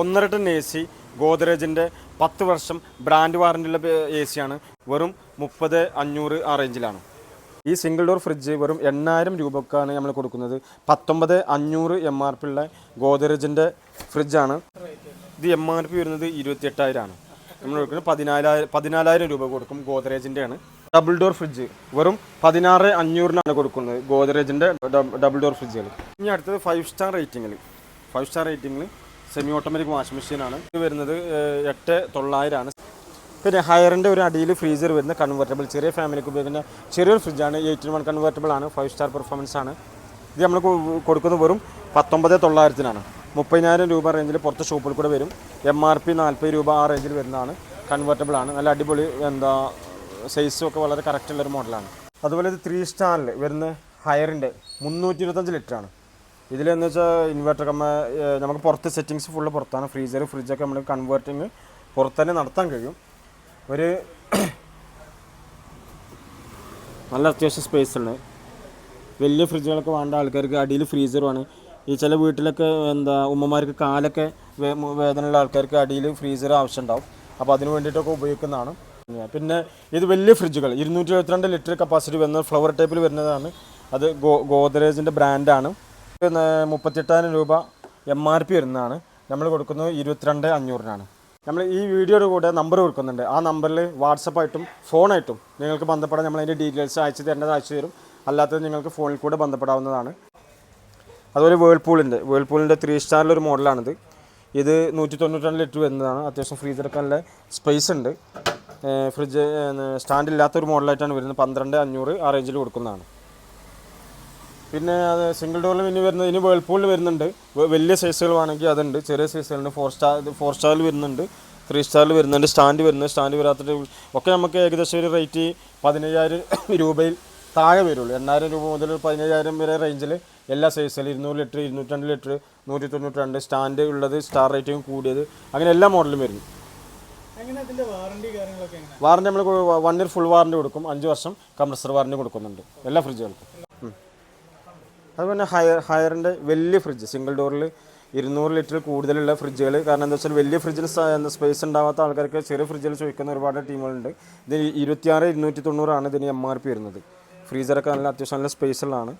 1.5 ton A C ഗോദ്രേജിൻ്റെ 10 വർഷം brand വാറൻറ്റിയുള്ള A സിയാണ്. വെറും 30,500 ആ റേഞ്ചിലാണ്. ഈ സിംഗിൾ ഡോർ ഫ്രിഡ്ജ് വെറും 8,000 രൂപക്കാണ് നമ്മൾ കൊടുക്കുന്നത്. 19,500 MRP ഉള്ള ഗോദ്രേജിൻ്റെ ഫ്രിഡ്ജാണ്. ഇത് MRP വരുന്നത് 28,000 ആണ്. നമ്മൾ കൊടുക്കുന്നത് 14,000 രൂപ കൊടുക്കും. ഗോദ്രേജിൻ്റെ ആണ്. ഡബിൾ ഡോർ ഫ്രിഡ്ജ് വെറും 16,500 കൊടുക്കുന്നത്. ഗോദ്രേജിൻ്റെ ഡബിൾ ഡോർ ഫ്രിഡ്ജുകൾ. ഇനി അടുത്തത് 5 സ്റ്റാർ റേറ്റിങ്ങിൽ സെമി ഓട്ടോമാറ്റിക് വാഷിംഗ് മെഷീനാണ്. ഇത് വരുന്നത് 8,900 ആണ്. പിന്നെ ഹയറിൻ്റെ ഒരു അടിയിൽ ഫ്രീസർ വരുന്ന കൺവെർട്ടബിൾ ചെറിയ ഫാമിലിക്ക് ഉപയോഗിക്കുന്ന ചെറിയൊരു ഫ്രിഡ്ജാണ്. 8-in-1 കൺവെർട്ടബിൾ ആണ്. 5 സ്റ്റാർ പെർഫോമൻസ് ആണ്. ഇത് നമ്മൾ കൊടുക്കുന്നത് വെറും 19,900 30,000 രൂപ റേഞ്ചിൽ പുറത്ത് ഷോപ്പിൽ കൂടെ വരും. MRP 40 രൂപ ആ റേഞ്ചിൽ വരുന്നതാണ്. കൺവെർട്ടബിൾ ആണ്. നല്ല അടിപൊളി സൈസും ഒക്കെ വളരെ കറക്റ്റുള്ളൊരു മോഡലാണ്. അതുപോലെ ഇത് 3 സ്റ്റാറിൽ വരുന്ന ഹയറിൻ്റെ 325 ലിറ്ററാണ്. ഇതിലെന്ന് വെച്ചാൽ ഇൻവെർട്ടർ നമുക്ക് പുറത്ത് സെറ്റിങ്സ് ഫുള്ള് പുറത്താണ്. ഫ്രിഡ്ജൊക്കെ നമ്മൾ കൺവേർട്ടിങ് പുറത്ത് തന്നെ നടത്താൻ കഴിയും. ഒരു നല്ല അത്യാവശ്യം സ്പേസ് ഉണ്ട്. വലിയ ഫ്രിഡ്ജുകളൊക്കെ വേണ്ട ആൾക്കാർക്ക് അടിയിൽ ഫ്രീസറുമാണ്. ഈ ചില വീട്ടിലൊക്കെ ഉമ്മമാർക്ക് കാലൊക്കെ വേദനയുള്ള ആൾക്കാർക്ക് അടിയിൽ ഫ്രീസർ ആവശ്യമുണ്ടാവും. അപ്പോൾ അതിന് വേണ്ടിയിട്ടൊക്കെ ഉപയോഗിക്കുന്നതാണ്. പിന്നെ ഇത് വലിയ ഫ്രിഡ്ജുകൾ 272 ലിറ്റർ കപ്പാസിറ്റി വരുന്ന ഫ്ലവർ ടൈപ്പിൽ വരുന്നതാണ്. അത് ഗോദ്രേജിൻ്റെ ബ്രാൻഡാണ്. 38,000 രൂപ MRP വരുന്നതാണ്. നമ്മൾ കൊടുക്കുന്നത് 22,500 നമ്മൾ ഈ വീഡിയോയുടെ കൂടെ നമ്പർ കൊടുക്കുന്നുണ്ട്. ആ നമ്പറിൽ വാട്സപ്പായിട്ടും ഫോണായിട്ടും നിങ്ങൾക്ക് ബന്ധപ്പെടാൻ നമ്മൾ അതിൻ്റെ ഡീറ്റെയിൽസ് അയച്ചു തരും. അല്ലാത്തത് നിങ്ങൾക്ക് ഫോണിൽ കൂടെ ബന്ധപ്പെടാവുന്നതാണ്. അതുപോലെ വേൾപൂളിൻ്റെ 3 സ്റ്റാറിലൊരു മോഡലാണിത്. ഇത് 192 ലിറ്റർ വരുന്നതാണ്. അത്യാവശ്യം ഫ്രീസറൊക്കെ നല്ല സ്പേസ് ഉണ്ട്. ഫ്രിഡ്ജ് സ്റ്റാൻഡ് ഇല്ലാത്തൊരു മോഡലായിട്ടാണ് വരുന്നത്. 12,500 ആ റേഞ്ചിൽ കൊടുക്കുന്നതാണ്. പിന്നെ അത് സിംഗിൾ ഡോറിൽ ഇനി വേൾപൂളിൽ വരുന്നുണ്ട്. വലിയ സൈസുകൾ വേണമെങ്കിൽ അതുണ്ട്. ചെറിയ സൈസുകളുണ്ട്. 4 സ്റ്റാറിൽ വരുന്നുണ്ട്. 3 സ്റ്റാറിൽ വരുന്നുണ്ട്. സ്റ്റാൻഡ് വരാത്ത ഒക്കെ നമുക്ക് ഏകദേശം ഒരു റേറ്റ് 15,000 രൂപയിൽ താഴെ വരുള്ളൂ. 8,000 രൂപ മുതൽ 15,000 വരെ റേഞ്ചിൽ എല്ലാ സൈസിലും 200 ലിറ്റർ 202 ലിറ്റർ 192 സ്റ്റാൻഡ് ഉള്ളത്, സ്റ്റാർ റേറ്റിംഗ് കൂടിയത്, അങ്ങനെ എല്ലാ മോഡലും വരുന്നു. വാറണ്ടി നമ്മൾ 1 ഇയർ ഫുൾ വാറണ്ടി കൊടുക്കും. 5 വർഷം കംപ്രസർ വാറണ്ടി കൊടുക്കുന്നുണ്ട് എല്ലാ ഫ്രിഡ്ജുകൾക്കും. അതുപോലെ ഹയറിൻ്റെ വലിയ ഫ്രിഡ്ജ് സിംഗിൾ ഡോറിൽ 200 ലിറ്റർ കൂടുതലുള്ള ഫ്രിഡ്ജുകൾ. കാരണം എന്താ വെച്ചാൽ വലിയ ഫ്രിഡ്ജിന് സ്പേസ് ഉണ്ടാവാത്ത ആൾക്കാർക്ക് ചെറിയ ഫ്രിഡ്ജിൽ ചോദിക്കുന്ന ഒരുപാട് ടീമുകളുണ്ട്. ഇത് 26,290 ഇതിന് MRP വരുന്നത്. ഫ്രീസറൊക്കെ അത്യാവശ്യം നല്ല സ്പേസുള്ളതാണ്.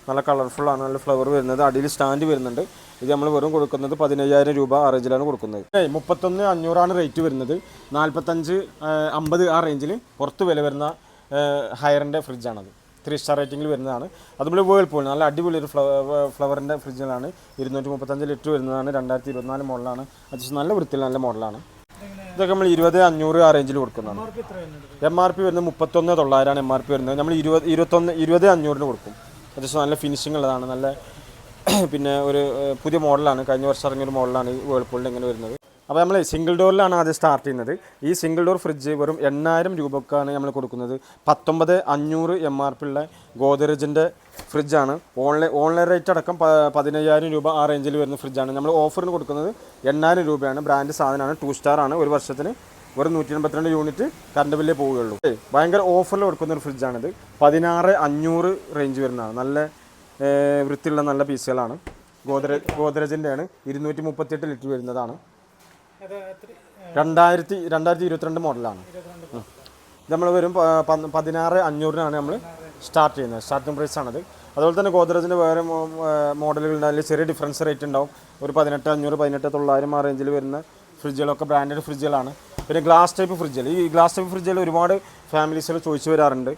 നല്ല കളർഫുള്ളാണ്. നല്ല ഫ്ലവർ വരുന്നത്. അടിയിൽ സ്റ്റാൻഡ് വരുന്നുണ്ട്. ഇത് നമ്മൾ വെറും കൊടുക്കുന്നത് 15,000 രൂപ ആ റേഞ്ചിലാണ് കൊടുക്കുന്നത്. 31,500 റേറ്റ് വരുന്നത്. 45-50 ആ റേഞ്ചിൽ പുറത്ത് വില വരുന്ന ഹയറിൻ്റെ ഫ്രിഡ്ജാണത്. 3 സ്റ്റാർ റേറ്റിംഗിൽ വരുന്നതാണ്. അതുപോലെ വേൾപൂൾ നല്ല അടിപൊളി ഒരു ഫ്ലവറിൻ്റെ ഫ്രിഡ്ജുകളാണ്. 235 ലിറ്റർ വരുന്നതാണ്. 2024 മോഡലാണ്. അത്യാവശ്യം നല്ല വൃത്തിയുള്ള നല്ല മോഡലാണ്. ഇതൊക്കെ നമ്മൾ 20,500 ആ റേഞ്ചിൽ കൊടുക്കുന്നതാണ്. MRP വരുന്നത് 31,900 MRP വരുന്നത്. നമ്മൾ 20,500 കൊടുക്കും. അത്യാവശ്യം നല്ല ഫിനിഷിംഗ് ഉള്ളതാണ്. നല്ല പിന്നെ ഒരു പുതിയ മോഡലാണ്. കഴിഞ്ഞ വർഷം ഇറങ്ങിയൊരു മോഡലാണ് ഈ വേൾപൂളിൻ്റെ ഇങ്ങനെ വരുന്നത്. അപ്പോൾ നമ്മൾ സിംഗിൾ ഡോറിലാണ് ആദ്യം സ്റ്റാർട്ട് ചെയ്യുന്നത്. ഈ സിംഗിൾ ഡോർ ഫ്രിഡ്ജ് വെറും 8,000 രൂപക്കാണ് നമ്മൾ കൊടുക്കുന്നത്. 19,500 MRP ഉള്ള ഗോദ്രേജിൻ്റെ ഫ്രിഡ്ജാണ്. ഓൺലൈൻ റേറ്റ് അടക്കം 15,000 രൂപ ആ റേഞ്ചിൽ വരുന്ന ഫ്രിഡ്ജാണ്. നമ്മൾ ഓഫറിന് കൊടുക്കുന്നത് 8,000 രൂപയാണ്. ബ്രാൻഡ് സാധനമാണ്. 2 സ്റ്റാർ ആണ്. ഒരു വർഷത്തിന് വെറും 182 യൂണിറ്റ് കറണ്ട് ബില്ലേ പോവുകയുള്ളൂ. ഭയങ്കര ഓഫറിൽ കൊടുക്കുന്ന ഒരു ഫ്രിഡ്ജാണിത്. 16,500 റേഞ്ച് വരുന്നതാണ്. നല്ല വൃത്തിയുള്ള നല്ല പീസുകളാണ്. ഗോദ്രേജിൻ്റെ ആണ്. 238 ലിറ്റർ വരുന്നതാണ്. 2022 മോഡലാണ്. നമ്മൾ വരും 16,500 നമ്മൾ സ്റ്റാർട്ട് ചെയ്യുന്നത്. സ്റ്റാർട്ടിംഗ് പ്രൈസാണത്. അതുപോലെ തന്നെ ഗോദ്രേജിൻ്റെ വേറെ മോഡലുകളുണ്ട്. അതിൽ ചെറിയ ഡിഫറൻസ് റേറ്റ് ഉണ്ടാവും. ഒരു 18,500 18,900 ആ റേഞ്ചിൽ വരുന്ന ഫ്രിഡ്ജുകളൊക്കെ ബ്രാൻഡഡ് ഫ്രിഡ്ജുകളാണ്. പിന്നെ ഗ്ലാസ് ടൈപ്പ് ഫ്രിഡ്ജുകൾ. ഈ ഗ്ലാസ് ടൈപ്പ് ഫ്രിഡ്ജുകൾ ഒരുപാട് ഫാമിലീസുകൾ ചോദിച്ചു വരാറുണ്ട്.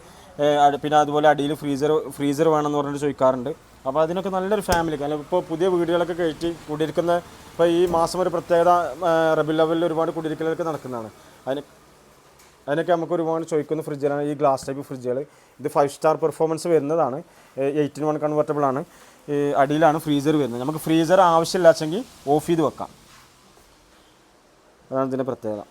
പിന്നെ അതുപോലെ അടിയിൽ ഫ്രീസർ വേണമെന്ന് പറഞ്ഞിട്ട് ചോദിക്കാറുണ്ട്. അപ്പോൾ അതിനൊക്കെ നല്ലൊരു ഫാമിലിക്ക് അല്ല ഇപ്പോൾ പുതിയ വീടുകളൊക്കെ കയറ്റി കുടിയിരിക്കുന്ന ഇപ്പോൾ ഈ മാസം ഒരു പ്രത്യേകത റബീഉൽ അവ്വലിൽ ഒരുപാട് കുടിയിരിക്കലൊക്കെ നടക്കുന്നതാണ്. അതിനൊക്കെ നമുക്ക് ഒരുപാട് ചോദിക്കുന്ന ഫ്രിഡ്ജുകളാണ് ഈ ഗ്ലാസ് ടൈപ്പ് ഫ്രിഡ്ജുകൾ. ഇത് 5 സ്റ്റാർ പെർഫോമൻസ് വരുന്നതാണ്. 8-in-1 കൺവെർട്ടബിളാണ്. അടിയിലാണ് ഫ്രീസർ വരുന്നത്. നമുക്ക് ഫ്രീസർ ആവശ്യമില്ലാച്ചെങ്കിൽ ഓഫ് ചെയ്ത് വെക്കാം. അതാണ് ഇതിൻ്റെ പ്രത്യേകത.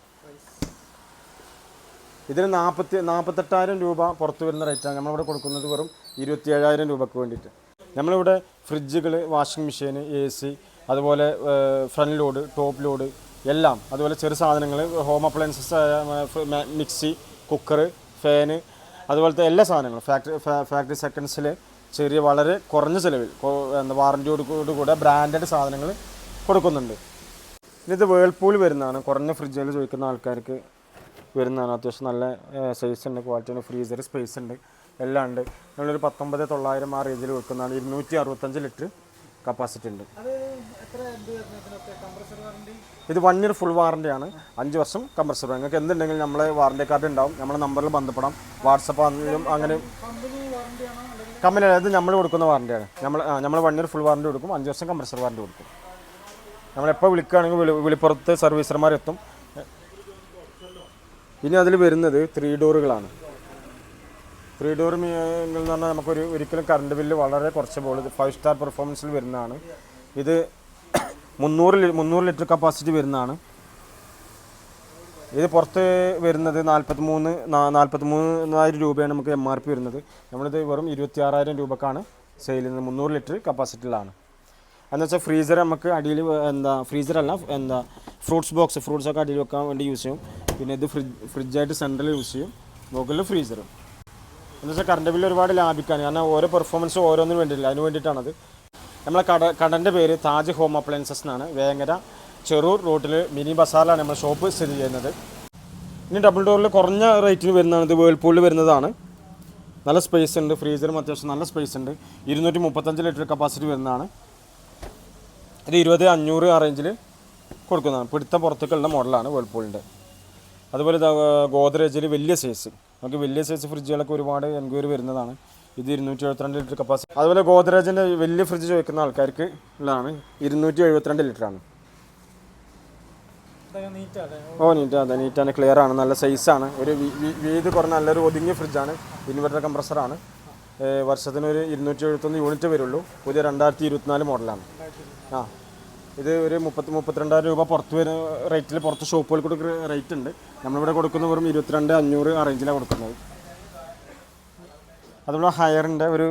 ഇതിന് 48,000 രൂപ പുറത്ത് വരുന്ന റേറ്റാണ്. നമ്മളിവിടെ കൊടുക്കുന്നത് വെറും 27,000 രൂപയ്ക്ക് വേണ്ടിയിട്ട്. നമ്മളിവിടെ ഫ്രിഡ്ജുകൾ, വാഷിംഗ് മെഷീൻ, AC, അതുപോലെ ഫ്രണ്ട് ലോഡ്, ടോപ്പ് ലോഡ് എല്ലാം, അതുപോലെ ചെറു സാധനങ്ങൾ, home appliances, mixie, cooker, fan, അതുപോലത്തെ എല്ലാ സാധനങ്ങളും ഫാക്ടറി സെക്കൻഡ്സിൽ ചെറിയ വളരെ കുറഞ്ഞ ചിലവിൽ വാറൻറ്റിയോട് കൂടെ ബ്രാൻഡഡ് സാധനങ്ങൾ കൊടുക്കുന്നുണ്ട്. ഇത് വേൾപൂൾ വരുന്നതാണ്, കുറഞ്ഞ ഫ്രിഡ്ജുകൾ ചോദിക്കുന്ന ആൾക്കാർക്ക് വരുന്നതാണ്. അത്യാവശ്യം നല്ല സൈസ് ഉണ്ട്, ക്വാളിറ്റി ഉണ്ട്, ഫ്രീസർ സ്പേസ് ഉണ്ട്, എല്ലാം ഉണ്ട്. നമ്മളൊരു 19,900 ആ റേഞ്ചിൽ കൊടുക്കുന്നതാണ്. 265 ലിറ്റർ കപ്പാസിറ്റി ഉണ്ട്. ഇത് 1 ഇയർ ഫുൾ വാറണ്ടിയാണ്, 5 വർഷം കംപ്രസർ. നിങ്ങൾക്ക് എന്തുണ്ടെങ്കിലും നമ്മളെ വാറണ്ടി കാർഡ് ഉണ്ടാവും, നമ്മുടെ നമ്പറിൽ ബന്ധപ്പെടാം. വാട്സപ്പ് ആണെങ്കിലും അങ്ങനെ കമ്പനി ഇത് നമ്മൾ കൊടുക്കുന്ന വാറണ്ടിയാണ്. നമ്മൾ 1 ഇയർ ഫുൾ വാറണ്ടി കൊടുക്കും, 5 വർഷം കംപ്രസർ വാറണ്ടി കൊടുക്കും. നമ്മളെപ്പോൾ വിളിക്കുകയാണെങ്കിൽ വിളിപ്പുറത്ത് സർവീസർമാരെത്തും. ഇനി അതിൽ വരുന്നത് 3 ഡോറുകളാണ്. 3 ഡോർ എന്ന് പറഞ്ഞാൽ നമുക്കൊരു ഒരിക്കലും കറണ്ട് ബില്ല് വളരെ കുറച്ച് പോകുള്ളൂ. ഇത് 5 സ്റ്റാർ പെർഫോമൻസിൽ വരുന്നതാണ്. ഇത് 300 ലിറ്റർ കപ്പാസിറ്റി വരുന്നതാണ്. ഇത് പുറത്ത് വരുന്നത് 43,000 രൂപയാണ് നമുക്ക് MRP വരുന്നത്. നമ്മളിത് വെറും 26,000 രൂപക്കാണ് സെയിൽ ചെയ്യുന്നത്. 300 ലിറ്റർ കപ്പാസിറ്റിയിലാണ്. എന്ന് വെച്ചാൽ ഫ്രീസർ നമുക്ക് അടിയിൽ ഫ്രീസറല്ല ഫ്രൂട്ട്സൊക്കെ അടിയിൽ വെക്കാൻ വേണ്ടി യൂസ് ചെയ്യും. പിന്നെ ഇത് ഫ്രിഡ്ജായിട്ട് സെൻട്രൽ യൂസ് ചെയ്യും, മുകളിൽ ഫ്രീസർ. എന്ന് വെച്ചാൽ കറണ്ട് ബില്ല് ഒരുപാട് ലാഭിക്കാൻ, കാരണം ഓരോ പെർഫോമൻസും ഓരോന്നിനും വേണ്ടിയില്ല, അതിന് വേണ്ടിയിട്ടാണത്. നമ്മളെ കടൻ്റെ പേര് താജ് ഹോം അപ്ലയൻസസ് എന്നാണ്. വേങ്ങര ചെറൂർ റോട്ടിൽ മിനി ബസാറിലാണ് നമ്മുടെ ഷോപ്പ് സ്ഥിതി ചെയ്യുന്നത്. ഇനി ഡബിൾ ഡോറിൽ കുറഞ്ഞ റേറ്റിന് വരുന്നതാണ്. ഇത് വേൾപൂളിൽ വരുന്നതാണ്. നല്ല സ്പേസ് ഉണ്ട്, ഫ്രീസറും അത്യാവശ്യം നല്ല സ്പേസ് ഉണ്ട്. 235 ലിറ്റർ കപ്പാസിറ്റി വരുന്നതാണ്. ഇത് 20,500 ആ റേഞ്ചിൽ കൊടുക്കുന്നതാണ്. പിടുത്തം പുറത്തേക്കുള്ള മോഡലാണ് വേൾപൂളിൻ്റെ. അതുപോലെ ഗോദ്രേജിൽ വലിയ സൈസ്, നമുക്ക് വലിയ സൈസ് ഫ്രിഡ്ജുകളൊക്കെ ഒരുപാട് എൻക്വയറി വരുന്നതാണ്. ഇത് 272 ലിറ്റർ കപ്പാസിറ്റി. അതുപോലെ ഗോദ്രേജിൻ്റെ വലിയ ഫ്രിഡ്ജ് ചോദിക്കുന്ന ആൾക്കാർക്ക് ഉള്ളതാണ്. 272 ലിറ്ററാണ്. നീറ്റാണ്, ക്ലിയർ ആണ്, നല്ല സൈസാണ്. ഒരു വീതി കുറഞ്ഞ നല്ലൊരു ഒതുങ്ങിയ ഫ്രിഡ്ജാണ്. ഇൻവെർട്ടർ കംപ്രസറാണ്. വർഷത്തിന് ഒരു 271 യൂണിറ്റ് വരുള്ളൂ. പുതിയ 2024 മോഡലാണ്. ഇത് ഒരു 32,000 രൂപ പുറത്ത് വരുന്ന റേറ്റിൽ പുറത്ത് ഷോപ്പുകൾ കൊടുക്കുന്ന റേറ്റ് ഉണ്ട്. നമ്മളിവിടെ കൊടുക്കുന്ന വെറും 22,500 ആ റേഞ്ചിലാണ് കൊടുക്കുന്നത്. അതുപോലെ ഹയറിൻ്റെ ഒരു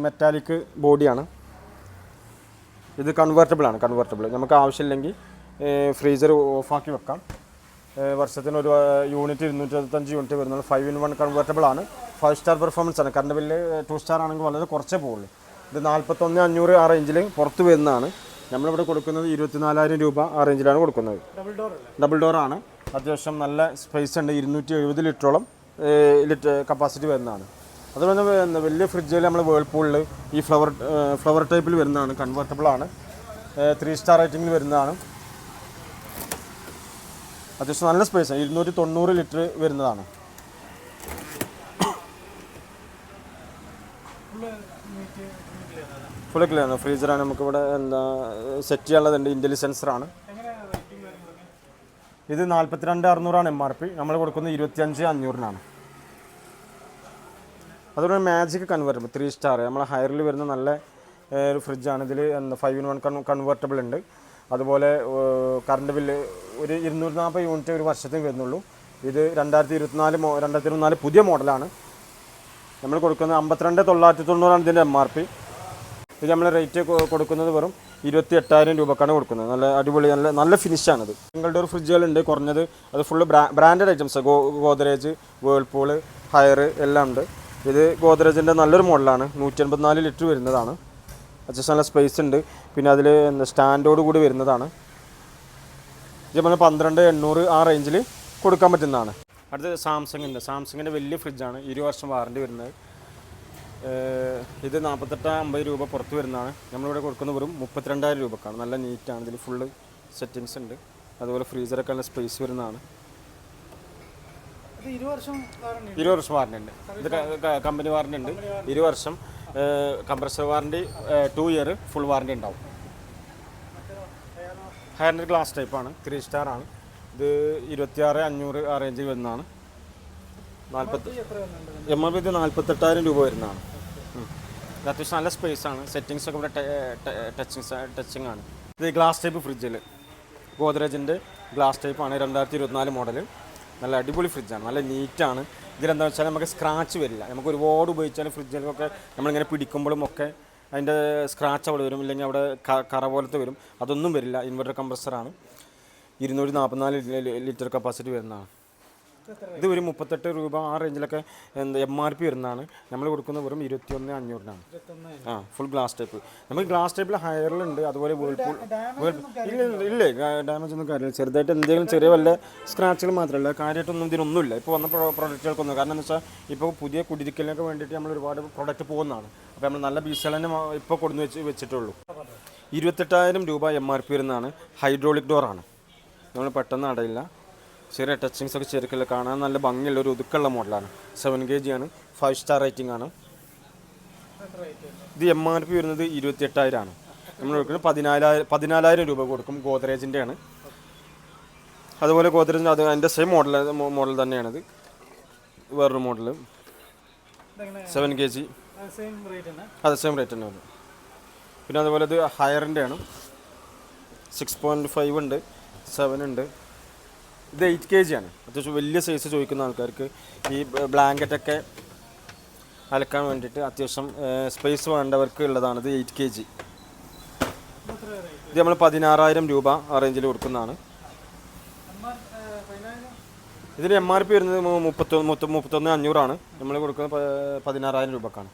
മെറ്റാലിക് ബോഡിയാണ്. ഇത് കൺവേർട്ടബിളാണ്. നമുക്ക് ആവശ്യമില്ലെങ്കിൽ ഫ്രീസർ ഓഫാക്കി വെക്കാം. വർഷത്തിന് ഒരു യൂണിറ്റ് 225 യൂണിറ്റ് വരുന്നത്. 5-in-1 കൺവേർട്ടബിളാണ്. 5 സ്റ്റാർ പെർഫോമൻസ് ആണ്. കറണ്ട് ബില്ല് 2 സ്റ്റാർ ആണെങ്കിൽ വളരെ കുറച്ചേ പോകുള്ളൂ. ഇത് 41,500 ആ റേഞ്ചിൽ പുറത്ത് വരുന്നതാണ്. നമ്മളിവിടെ കൊടുക്കുന്നത് 24,000 രൂപ ആ റേഞ്ചിലാണ് കൊടുക്കുന്നത്. ഡബിൾ ഡോറാണ്. അത്യാവശ്യം നല്ല സ്പേസ് ഉണ്ട്. 270 ലിറ്ററോളം കപ്പാസിറ്റി വരുന്നതാണ്. അതുപോലെ വലിയ ഫ്രിഡ്ജിൽ നമ്മൾ വേൾപൂളിൽ ഈ ഫ്ലവർ ടൈപ്പിൽ വരുന്നതാണ്. കൺവേർട്ടബിളാണ്. 3 സ്റ്റാർ റേറ്റിംഗിൽ വരുന്നതാണ്. അത്യാവശ്യം നല്ല സ്പേസാണ്. 290 ലിറ്റർ വരുന്നതാണ്. Full clear. ഫ്രീസറാണ്. നമുക്കിവിടെ സെറ്റ് ചെയ്യാനുള്ളതുണ്ട്. ഇൻ്റലി സെൻസറാണ്. ഇത് 42,600 MRP. നമ്മൾ കൊടുക്കുന്നത് 25,500 അതുപോലെ മാജിക് കൺവേർട്ടബിൾ 3 സ്റ്റാർ നമ്മളെ ഹയറിൽ വരുന്ന നല്ല ഒരു ഫ്രിഡ്ജാണ്. ഇതിൽ 5-in-1 കൺവേർട്ടബിൾ ഉണ്ട്. അതുപോലെ കറണ്ട് ബില്ല് ഒരു 240 യൂണിറ്റ് ഒരു വർഷത്തിന് വരുന്നുള്ളൂ. ഇത് 2024 പുതിയ മോഡലാണ്. നമ്മൾ കൊടുക്കുന്നത് 52,990 ഇതിൻ്റെ MRP. ഇത് നമ്മൾ റേറ്റ് കൊടുക്കുന്നത് വെറും 28,000 രൂപക്കാണ് കൊടുക്കുന്നത്. നല്ല അടിപൊളി നല്ല ഫിനിഷാണിത്. സിംഗിൾ ഡോർ ഫ്രിഡ്ജുകളുണ്ട് കുറഞ്ഞത്. അത് full branded items. Godrej, Whirlpool, higher എല്ലാം ഉണ്ട്. ഇത് ഗോദ്രേജിൻ്റെ നല്ലൊരു മോഡലാണ്. 184 ലിറ്റർ വരുന്നതാണ്. അത്യാവശ്യം നല്ല സ്പേസ് ഉണ്ട്. പിന്നെ അതിൽ സ്റ്റാൻഡോട് കൂടി വരുന്നതാണ്. ഇത് നമ്മൾ 12,800 ആ റേഞ്ചിൽ കൊടുക്കാൻ പറ്റുന്നതാണ്. അടുത്തത് സാംസങ്ങിൻ്റെ വലിയ ഫ്രിഡ്ജാണ്. 20 വർഷം വാറണ്ടി വരുന്നത്. ഇത് 48-50 രൂപ പുറത്ത് വരുന്നതാണ്. നമ്മളിവിടെ കൊടുക്കുന്ന വെറും 32,000 രൂപക്കാണ്. നല്ല നീറ്റാണ്. ഇതിൽ ഫുള്ള് സെറ്റിങ്സ് ഉണ്ട്. അതുപോലെ ഫ്രീസറൊക്കെ നല്ല സ്പേസ് വരുന്നതാണ്. 20 വർഷം വാറണ്ടി ഉണ്ട്. ഇത് കമ്പനി വാറണ്ടി ഉണ്ട്. 20 വർഷം compressor warranty, 2 year full warranty ഉണ്ടാവും. ഹയറിൻ്റെ ഗ്ലാസ് ടൈപ്പാണ്. 3 സ്റ്റാർ ആണ്. ഇത് 26,500 ആ റേഞ്ചിൽ വരുന്നതാണ്. MRP ഇത് 48,000 രൂപ വരുന്നതാണ്. ഇത് അത്യാവശ്യം നല്ല സ്പേസാണ്. സെറ്റിങ്സൊക്കെ ഇവിടെ ടച്ചിങ് ആണ്. ഇത് ഗ്ലാസ് ടൈപ്പ് ഫ്രിഡ്ജിൽ ഗോദ്രേജിൻ്റെ ഗ്ലാസ് ടൈപ്പാണ്. 2024 മോഡൽ. നല്ല അടിപൊളി ഫ്രിഡ്ജാണ്. നല്ല നീറ്റാണ്. ഇതിലെന്താ വെച്ചാൽ നമുക്ക് സ്ക്രാച്ച് വരില്ല. നമുക്ക് ഒരുപാട് ഉപയോഗിച്ചാൽ ഫ്രിഡ്ജിലൊക്കെ നമ്മളിങ്ങനെ പിടിക്കുമ്പോഴും ഒക്കെ അതിൻ്റെ സ്ക്രാച്ച് അവിടെ വരും, ഇല്ലെങ്കിൽ അവിടെ കറ പോലത്തെ വരും. അതൊന്നും വരില്ല. ഇൻവെർട്ടർ കംപ്രസറാണ്. 244 ലിറ്റർ കപ്പാസിറ്റി വരുന്നതാണ്. ഇത് ഒരു 38 രൂപ ആ റേഞ്ചിലൊക്കെ എന്താ MRP വരുന്നതാണ്. നമ്മൾ കൊടുക്കുന്ന വെറും 21,500 ആ ഫുൾ ഗ്ലാസ് ടൈപ്പ്. നമുക്ക് ഗ്ലാസ് ടൈപ്പിൽ ഹയറിലുണ്ട്, അതുപോലെ വേൾപൂൾ ഇല്ലേ ഡാമേജ് ഒന്നും കാര്യമില്ല. ചെറുതായിട്ട് എന്തെങ്കിലും ചെറിയ വല്ല സ്ക്രാച്ചുകൾ മാത്രമല്ല, കാര്യമായിട്ടൊന്നും ഇതിനൊന്നുമില്ല ഇപ്പോൾ വന്ന പ്രൊഡക്റ്റുകൾക്കൊന്നും. കാരണം എന്ന് വെച്ചാൽ ഇപ്പോൾ പുതിയ കുടിയിരിക്കലിനൊക്കെ വേണ്ടിയിട്ട് നമ്മൾ ഒരുപാട് പ്രൊഡക്റ്റ് പോകുന്നതാണ്. അപ്പോൾ നമ്മൾ നല്ല പീസുകൾ തന്നെ ഇപ്പോൾ കൊടുന്ന് വെച്ചിട്ടുള്ളൂ. 28,000 രൂപ MRP വരുന്നതാണ്. ഹൈഡ്രോളിക് ഡോറാണ്, നമ്മൾ പെട്ടെന്ന് അടയില്ല. ചെറിയ ടച്ചിങ്സ് ഒക്കെ ചെറുക്കില്ല, കാണാൻ നല്ല ഭംഗിയുള്ള ഒരു ഒതുക്കുള്ള മോഡലാണ്. 7 kg ആണ്, 5 സ്റ്റാർ റേറ്റിംഗ് ആണ്. ഇത് MRP വരുന്നത് 28,000 ആണ്. നമ്മൾ കൊടുക്കുന്നത് 14,000 രൂപ കൊടുക്കും. ഗോദ്രേജിൻ്റെ ആണ്. അതുപോലെ ഗോദ്രേജിൻ്റെ അത് അതിൻ്റെ സെയിം മോഡൽ തന്നെയാണിത്. വേറൊരു മോഡൽ 7 kg, അതെ സെയിം റേറ്റ് തന്നെ വരും. പിന്നെ അതുപോലെ ഇത് ഹയറിൻ്റെ ആണ്. 6.5 ഉണ്ട്, 7 ഉണ്ട്. ഇത് 8 kg ആണ്. അത്യാവശ്യം വലിയ സൈസ് ചോദിക്കുന്ന ആൾക്കാർക്ക് ഈ ബ്ലാങ്കറ്റൊക്കെ അലക്കാൻ വേണ്ടിയിട്ട് അത്യാവശ്യം സ്പേസ് വേണ്ടവർക്ക് ഉള്ളതാണ്. ഇത് 8 kg. ഇത് നമ്മൾ 16,000 രൂപ ആ റേഞ്ചിൽ കൊടുക്കുന്നതാണ്. ഇതിന് MRP വരുന്നത് 31,500 ആണ്. നമ്മൾ കൊടുക്കുന്നത് 16,000 രൂപക്കാണ്.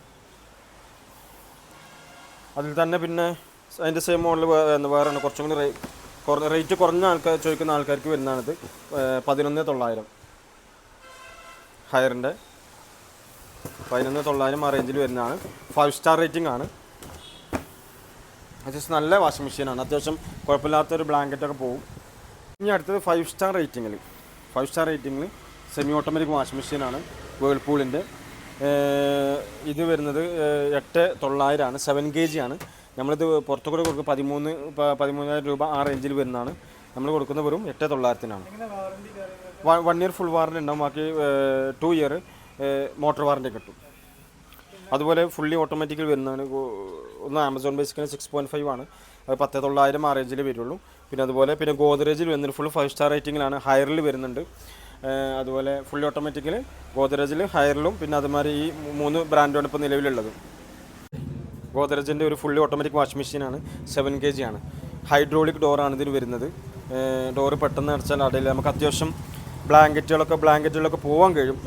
അതിൽ തന്നെ പിന്നെ അതിൻ്റെ സെയിം മോഡൽ വേറെ കുറച്ചും കൂടി റേറ്റ് കുറഞ്ഞ ആൾക്കാർ ചോദിക്കുന്ന ആൾക്കാർക്ക് വരുന്നതാണിത്. 11,900 ഹയറിൻ്റെ 11,900 ആ റേഞ്ചിൽ വരുന്നതാണ്. 5 സ്റ്റാർ റേറ്റിംഗ് ആണ്. അത്യാവശ്യം നല്ല വാഷിംഗ് മെഷീനാണ്. അത്യാവശ്യം കുഴപ്പമില്ലാത്തൊരു ബ്ലാങ്കറ്റൊക്കെ പോകും. ഇനി അടുത്തത് 5 സ്റ്റാർ റേറ്റിങ്ങിൽ സെമി ഓട്ടോമാറ്റിക് വാഷിംഗ് മെഷീനാണ്. വേൾപൂളിൻ്റെ ഇത് വരുന്നത് 8,900 ആണ്. 7 kg ആണ്. നമ്മളിത് പുറത്തു കൂടെ കൊടുക്കുക 13,000 രൂപ ആ റേഞ്ചിൽ വരുന്നതാണ്. നമ്മൾ കൊടുക്കുന്നത് വെറും 8,900-നാണ്. 1 ഇയർ ഫുൾ വാറണ്ടി ഉണ്ടാവും. ബാക്കി 2 ഇയർ മോട്ടോർ വാറണ്ടി കിട്ടും. അതുപോലെ ഫുള്ളി ഓട്ടോമാറ്റിക്കൽ വരുന്നതാണ്. ഒന്ന് ആമസോൺ ബേസിക്കലി 6.5 ആണ്. അത് 10,900 ആ റേഞ്ചിൽ വരുള്ളൂ. പിന്നെ ഗോദ്രേജിൽ വരുന്നത് ഫുൾ 5 സ്റ്റാർ റേറ്റിങ്ങിലാണ്. ഹയറിൽ വരുന്നുണ്ട്. അതുപോലെ ഫുള്ളി ഓട്ടോമാറ്റിക്കൽ ഗോദ്രേജിൽ, ഹയറിലും, പിന്നെ അതുമാതിരി ഈ 3 ബ്രാൻഡാണ് ഇപ്പോൾ നിലവിലുള്ളത്. ഗോദ്രേജിൻ്റെ ഒരു ഫുള്ളി ഓട്ടോമാറ്റിക് വാഷിംഗ് മെഷീനാണ്. 7 kg ആണ്. ഹൈഡ്രോളിക് ഡോറാണ് ഇതിന് വരുന്നത്. ഡോറ് പെട്ടെന്ന് അടച്ചാൽ അടയില്ല. നമുക്ക് അത്യാവശ്യം ബ്ലാങ്കറ്റുകളൊക്കെ പോകാൻ കഴിയും.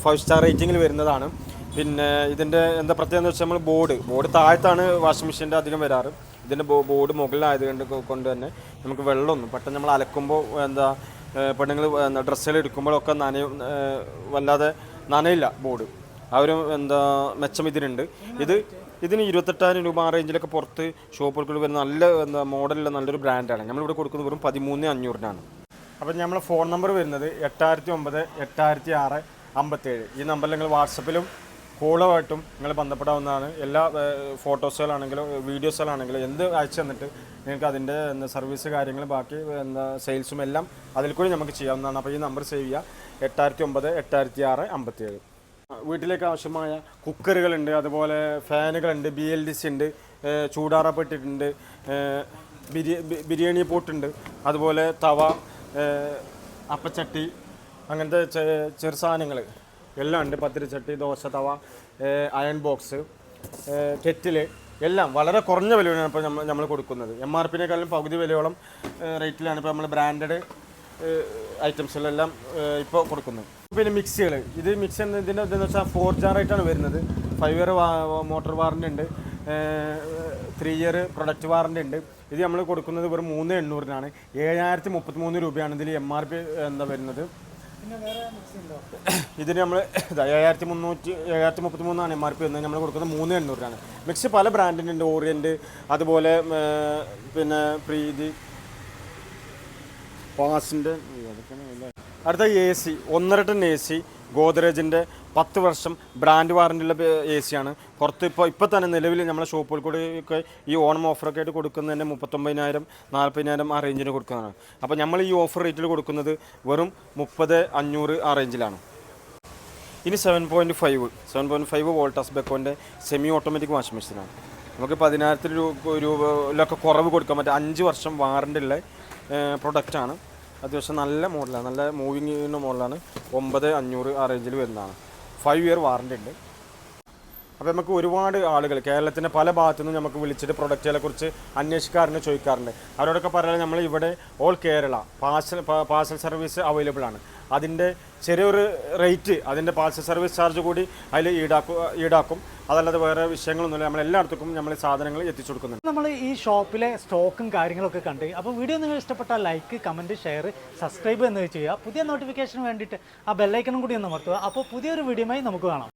5 സ്റ്റാർ റേറ്റിങ്ങിൽ വരുന്നതാണ്. പിന്നെ ഇതിൻ്റെ എന്താ പ്രത്യേകത എന്ന് വെച്ചാൽ നമ്മൾ ബോർഡ് താഴത്താണ് വാഷിംഗ് മെഷീൻ്റെ അധികം വരാറ്. ഇതിൻ്റെ ബോർഡ് മുകളിലായത് കൊണ്ട് തന്നെ നമുക്ക് വെള്ളമൊന്നും പെട്ടെന്ന് നമ്മൾ അലക്കുമ്പോൾ പെണ്ണുങ്ങൾ ഡ്രസ്സുകൾ എടുക്കുമ്പോഴൊക്കെ വല്ലാതെ നനയില്ല ബോർഡ്. ആ ഒരു മെച്ചം ഇതിനുണ്ട്. ഇതിന് 28,000 രൂപ ആ റേഞ്ചിലൊക്കെ പുറത്ത് ഷോപ്പുകൾക്ക് വരുന്ന നല്ല മോഡലുള്ള നല്ലൊരു ബ്രാൻഡാണ്. നമ്മളിവിടെ കൊടുക്കുന്നത് വെറും 13,500-നാണ്. അപ്പം നമ്മളെ ഫോൺ നമ്പർ വരുന്നത് 8009 8006 57. ഈ നമ്പറിൽ നിങ്ങൾ വാട്സപ്പിലും കോളുമായിട്ടും നിങ്ങൾ ബന്ധപ്പെടാവുന്നതാണ്. എല്ലാ ഫോട്ടോസുകളാണെങ്കിലും വീഡിയോസുകളാണെങ്കിലും എന്ത് അയച്ചു തന്നിട്ട് നിങ്ങൾക്ക് അതിൻ്റെ സർവീസ് കാര്യങ്ങൾ ബാക്കി സെയിൽസും എല്ലാം അതിൽ കൂടി നമുക്ക് ചെയ്യാവുന്നതാണ്. അപ്പോൾ ഈ നമ്പർ സേവ് ചെയ്യുക. 8009 8006 57. വീട്ടിലേക്ക് ആവശ്യമായ കുക്കറുകളുണ്ട്, അതുപോലെ ഫാനുകളുണ്ട്, BLDC ഉണ്ട്, ചൂടാറപ്പെട്ടിട്ടുണ്ട്, ബിരിയാണി പോട്ടുണ്ട്, അതുപോലെ തവ, അപ്പച്ചട്ടി, അങ്ങനത്തെ ചെറു സാധനങ്ങൾ എല്ലാം ഉണ്ട്. പത്തിരിച്ചട്ടി, dosa tawa, iron box, kettle എല്ലാം വളരെ കുറഞ്ഞ വിലയാണ് ഇപ്പോൾ നമ്മൾ കൊടുക്കുന്നത്. MRP-നേക്കാളും പകുതി വിലയോളം റേറ്റിലാണ് ഇപ്പോൾ നമ്മൾ ബ്രാൻഡഡ് ഐറ്റംസിലെല്ലാം ഇപ്പോൾ കൊടുക്കുന്നത്. പിന്നെ മിക്സികൾ, ഇത് മിക്സി ഇതിൻ്റെ ഇതെന്ന് വെച്ചാൽ 4 ജാറായിട്ടാണ് വരുന്നത്. 5 ഇയർ മോട്ടോർ വാറണ്ടി ഉണ്ട്, 3 ഇയർ പ്രൊഡക്റ്റ് വാറണ്ടി ഉണ്ട്. ഇത് നമ്മൾ കൊടുക്കുന്നത് വെറും 3,800-നാണ്. 7,033 രൂപയാണ് ഇതിൽ MRP വരുന്നത്. ഇതിന് നമ്മൾ 7,333-ആണ് MRP വരുന്നത്. നമ്മൾ കൊടുക്കുന്നത് 3,800-നാണ്. മിക്സി പല ബ്രാൻഡിൻ്റെ, ഓറിയൻറ്റ്, അതുപോലെ പിന്നെ പ്രീതി, പാസിൻ്റെ. അടുത്ത AC 1.5 ടൺ AC ഗോദ്രേജിൻ്റെ 10 വർഷം ബ്രാൻഡ് വാറണ്ടിയുള്ള AC ആണ്. പുറത്ത് ഇപ്പോൾ തന്നെ നിലവിൽ നമ്മളെ ഷോപ്പുകൾ കൂടി ഒക്കെ ഈ ഓണം ഓഫറൊക്കെ ആയിട്ട് കൊടുക്കുന്നതിന് 39,000 40,000 ആ റേഞ്ചിന് കൊടുക്കുന്നതാണ്. അപ്പോൾ നമ്മൾ ഈ ഓഫർ റേറ്റിൽ കൊടുക്കുന്നത് വെറും 30,500 ആ റേഞ്ചിലാണ്. ഇനി 7.5 വോൾട്ടാസ് ബെക്കോൻ്റെ സെമി ഓട്ടോമാറ്റിക് വാഷിംഗ് മെഷീനാണ്. നമുക്ക് 10,000 രൂപയിലൊക്കെ കുറവ് കൊടുക്കാൻ പറ്റും. 5 വർഷം വാറണ്ടി ഉള്ള പ്രൊഡക്റ്റാണ്. അത്യാവശ്യം നല്ല മോഡലാണ്, നല്ല മൂവിങ് ചെയ്യുന്ന മോഡലാണ്. 9,500 ആ റേഞ്ചിൽ വരുന്നതാണ്. 5 ഇയർ വാറണ്ടി ഉണ്ട്. അപ്പോൾ നമുക്ക് ഒരുപാട് ആളുകൾ കേരളത്തിൻ്റെ പല ഭാഗത്തു നിന്നും നമുക്ക് വിളിച്ചിട്ട് പ്രൊഡക്റ്റുകളെ കുറിച്ച് ചോദിക്കാറുണ്ട്. അവരോടൊക്കെ പറയാൻ നമ്മൾ ഇവിടെ all Kerala parcel service available ആണ്. അതിൻ്റെ ചെറിയൊരു റേറ്റ്, അതിൻ്റെ പാർസൽ സർവീസ് ചാർജ് കൂടി അതിൽ ഈടാക്കും. അതല്ലാതെ വേറെ വിഷയങ്ങളൊന്നുമില്ല. നമ്മൾ എല്ലായിടത്തേക്കും നമ്മൾ സാധനങ്ങൾ എത്തിച്ചു കൊടുക്കുന്നുണ്ട്. നമ്മൾ ഈ ഷോപ്പിലെ സ്റ്റോക്കും കാര്യങ്ങളൊക്കെ കണ്ട്, അപ്പോൾ വീഡിയോ നിങ്ങൾ ഇഷ്ടപ്പെട്ടാൽ ലൈക്ക്, കമൻറ്റ്, ഷെയർ, സബ്സ്ക്രൈബ് എന്നിവ ചെയ്യുക. പുതിയ നോട്ടിഫിക്കേഷന് വേണ്ടിയിട്ട് ആ ബെല്ലൈക്കണും കൂടി ഒന്ന് അമർത്തുക. അപ്പോൾ പുതിയൊരു വീഡിയോയുമായി നമുക്ക് കാണാം.